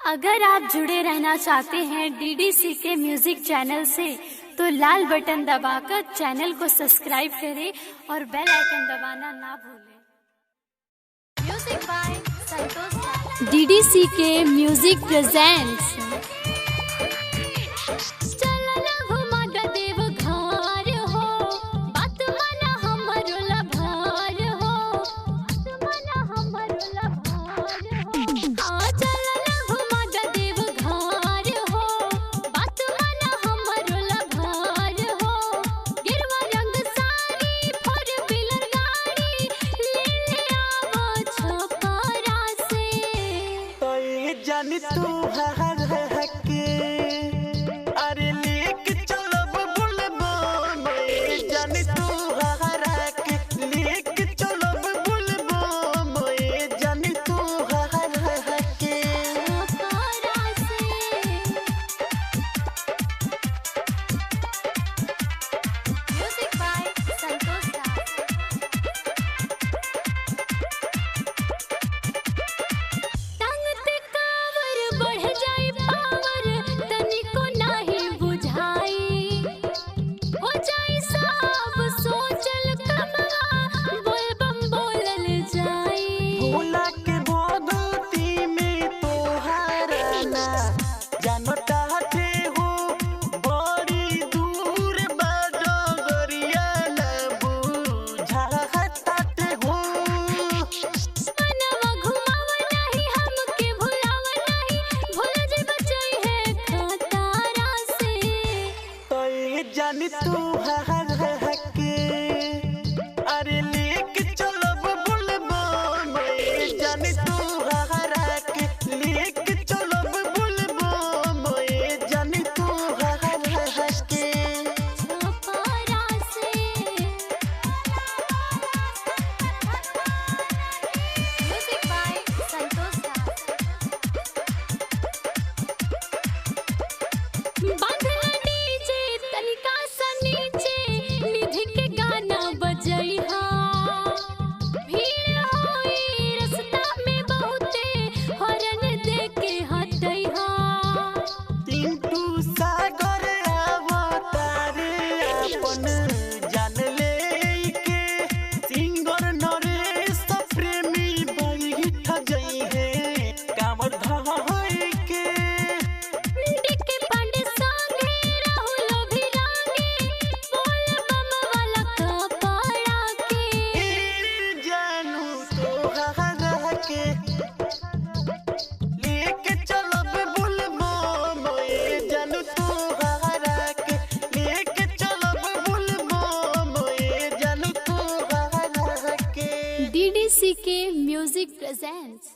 अगर आप जुड़े रहना चाहते हैं डीडीसी के म्यूजिक चैनल से तो लाल बटन दबाकर चैनल को सब्सक्राइब करें और बेल आइकन दबाना ना भूलें। Music by Santosh. डीडीसी के म्यूजिक प्रेजेंट्स। जानी तू के अरे लेके चलब बुलबो मोए जानी तू के लेके चलब बुलबो मोए जानी तू के म्यूजिक बाय संतोष। जानी तू के अरे लेके चलब बुलबो मोए जानी तू के लेके चलब बुलबो मोए जानी तू के म्यूजिक बाय संतोष। लेके चलब बुलबो मोए जानू तू के लेके चलब बुलबो मोए जानू तू के डीडीसी के म्यूजिक प्रेजेंट्स।